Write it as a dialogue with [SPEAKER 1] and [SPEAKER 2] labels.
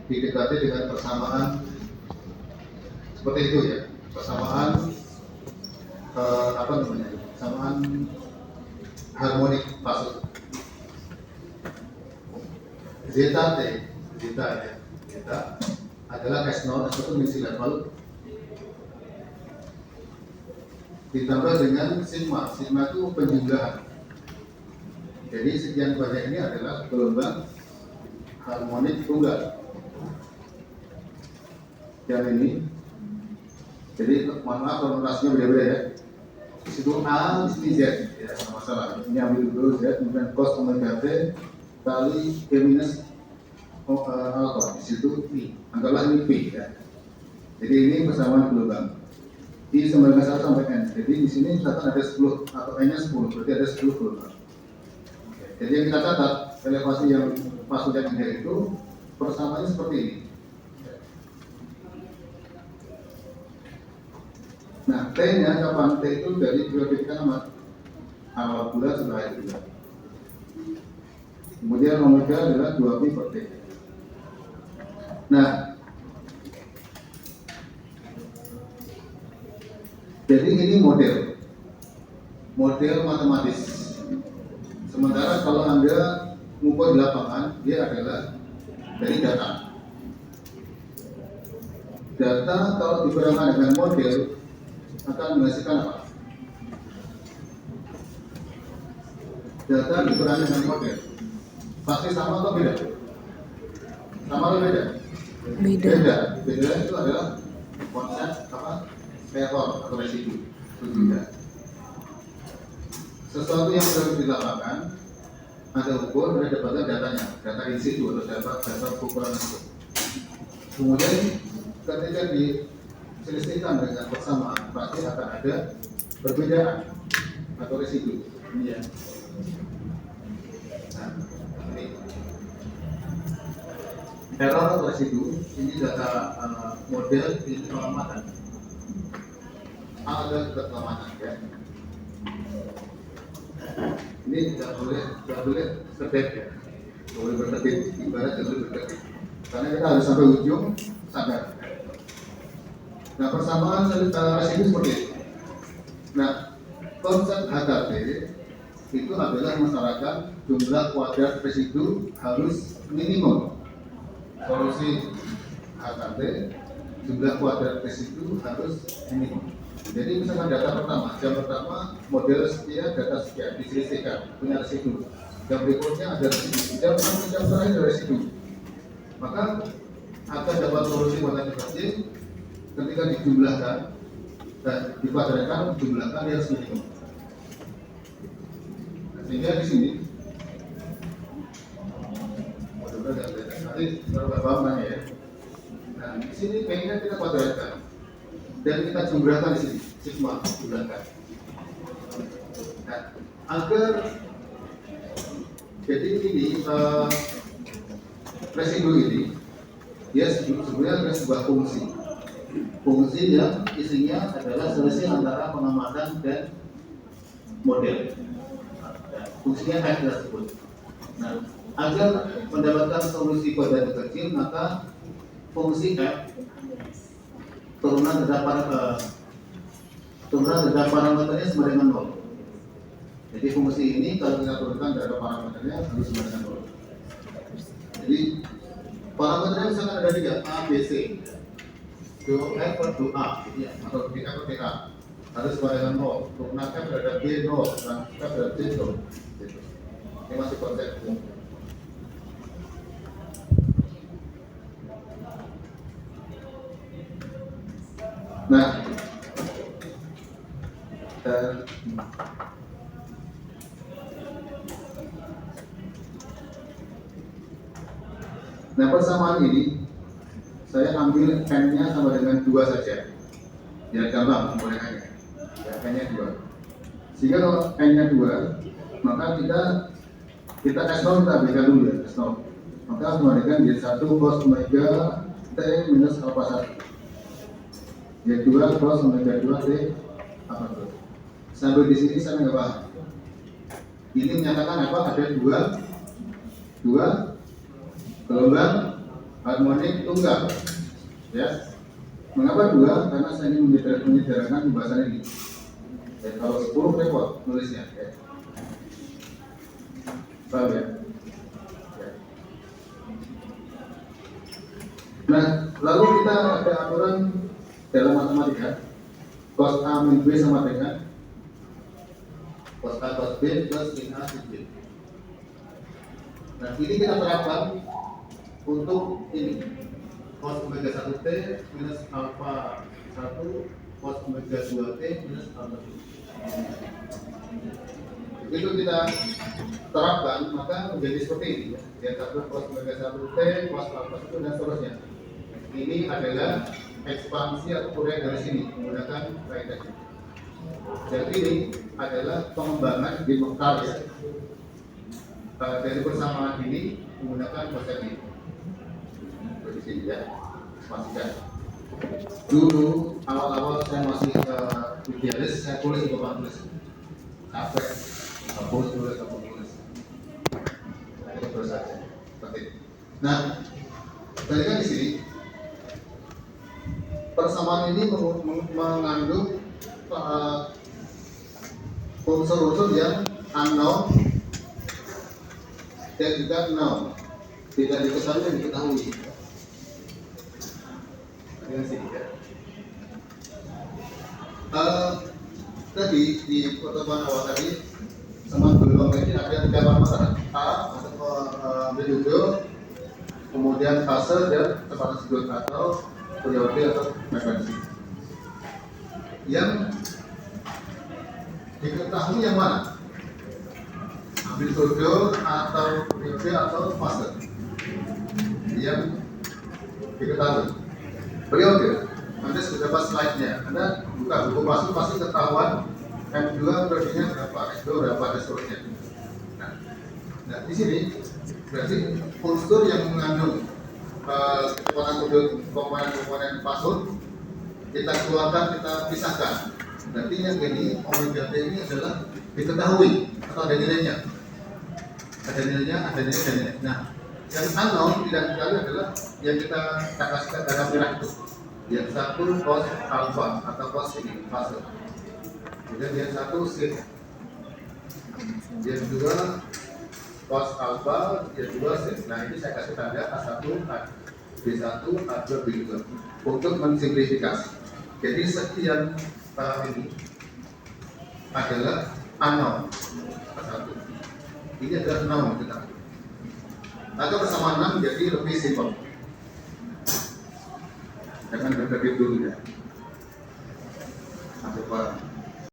[SPEAKER 1] didekati dengan persamaan seperti itu ya, persamaan persamaan harmonik fase. Zeta T, zeta adalah S0, S1 misi level ditambah dengan sigma itu penjumlahan. Jadi sekian banyak ini adalah gelombang harmonik tunggal. Yang ini, jadi mohon maaf kalau notasinya beda-beda ya. Di situ A, di sini Z, ya sama masalah. Ini ambil dulu Z, kemudian cos omega T kali P minus alpha. Di situ I, anggaplah ini P ya. Jadi ini persamaan gelombang. I sama dengan 1 sampai N. Jadi di sini misalkan ada 10 atau N-nya 10, berarti ada 10 gelombang. Jadi yang kita catat elevasi yang pas udah itu persamaannya seperti ini. Nah, T-nya kapan? T itu dari periodikan awal bulan sampai akhir bulan. Kemudian omega adalah 2pi per T. Nah, jadi ini model matematis. Sementara kalau Anda mengukur di lapangan, dia adalah dari data. Data kalau digunakan dengan model akan menghasilkan apa? Data dikurangi dengan model pasti sama atau beda? Sama atau beda? Beda itu adalah konsep error atau residu. Itu tidak. Sesuatu yang sudah dilakukan ada ukur, ada dapatkan datanya, data in situ atau data ukuran itu. Kemudian ketika diselisihkan dengan persamaan, pasti akan ada perbedaan atau residu. Ini ya. Nah, ini error atau residu, ini data model ini keselamatan. Ada keselamatan ya. Ini tidak boleh kedip ya, boleh berkedip, ibarat tidak boleh berkedip. Karena kita harus sampai ujung sadar. Nah, persamaan residu seperti itu. Nah, konsep HKT itu adalah masyarakat jumlah kuadrat residu harus minimum. Solusi HKT jumlah kuadrat residu harus minimum. Jadi misalkan data pertama, jam pertama model sekian, data sekian, diselisihkan, punya residu. Jam berikutnya ada residu, jam terakhir ada residu. Maka akan dapat solusi kuadrat kecil ketika dijumlahkan dan dikuadratkan, jumlahkan dia harus minimum. Sehingga di sini, nanti baru paham ya. Nah di sini pengen kita kuadratkan. Dan kita jumlahkan di sini, sigma jumlahkan. Nah, agar jadi ini residu ini dia sebenarnya ada sebuah fungsi yang isinya adalah selisih antara pengamatan dan model. Fungsinya F tersebut. Nah, agar mendapatkan solusi kuadrat kecil, maka fungsi F turunan data parameternya sama dengan 0. Jadi fungsi ini kalau kita turunkan data parameternya harus sama dengan 0. Jadi parameternya misalkan ada 3, A, B, C. Do F per do A, atau D F per A harus sama dengan 0. Turunan F terhadap B 0, dan F terhadap C 0. Ini masih konsep. Nah, persamaan ini saya ambil N-nya sama dengan 2 saja. Biar gampang menggunakannya. Ya, N-nya 2. Sehingga kalau N-nya 2, maka kita S0 kita ambilkan dulu ya, S0. Maka kembalikan jadi 1 cos omega T minus alpha 1. Y2 cos omega 2 T apa tuh? Sampai di sini saya nggak paham. Ini menyatakan apa? Ada dua gelombang harmonik tunggal. Ya. Mengapa 2? Karena saya ingin menyederhanakan pembahasan ini. Ya, kalau 10 repot nulisnya. Ya. Paham ya? Ya. Nah, lalu kita ada aturan dalam matematika. Cos A min B sama dengan cos A cos B plus sin A sin B. Nah, ini kita terapkan untuk ini. Cos omega 1T minus alpha 1 cos omega 2T minus alpha 2. Begitu kita terapkan, maka menjadi seperti ini ya. Yang satu cos omega 1T, cos alpha 1 dan seterusnya. Ini adalah ekspansi atau Fourier dari sini menggunakan kaidah ini. Dan ini adalah pengembangan di vektor ya. Dari persamaan ini menggunakan konsep ini. Di sini ya, pastikan. Dulu awal-awal saya masih idealis, saya tulis di papan tulis. Capek, hapus tulis. Nah, itu terus saja. Penting. Nah, tadi kan di sini persamaan ini mengandung unsur-unsur yang unknown dan juga known, tidak diketahui dan diketahui. Dengan sini ya. Tadi di pertemuan awal tadi sama gelombang ini ada 3 parameter A atau amplitude, kemudian fase dan kecepatan sudut atau periode atau frekuensi. Yang diketahui yang mana? Amplitude atau periode atau fase? Yang diketahui. Periode. Nanti sudah pas slide-nya. Anda buka buku masuk pasti ketahuan M2 periodenya berapa, S2 berapa dan seterusnya. Nah, di sini berarti unsur yang mengandung kecepatan sudut komponen fase kita keluarkan, kita pisahkan. Berarti yang ini omega T ini adalah diketahui atau ada nilainya. Ada nilainya. Nah, yang unknown tidak diketahui adalah yang kita kasihkan dalam merah itu. Yang satu cos alpha atau cos ini fase. Kemudian yang satu sin. Yang dua cos alpha, yang dua sin. Nah, ini saya kasih tanda A1, B1, A2, B2 untuk mensimplifikasi. Jadi sekian ini adalah unknown. A1. Ini adalah known kita. Maka persamaan 6 jadi lebih simpel. Jangan berpikir dulu ya. Sampai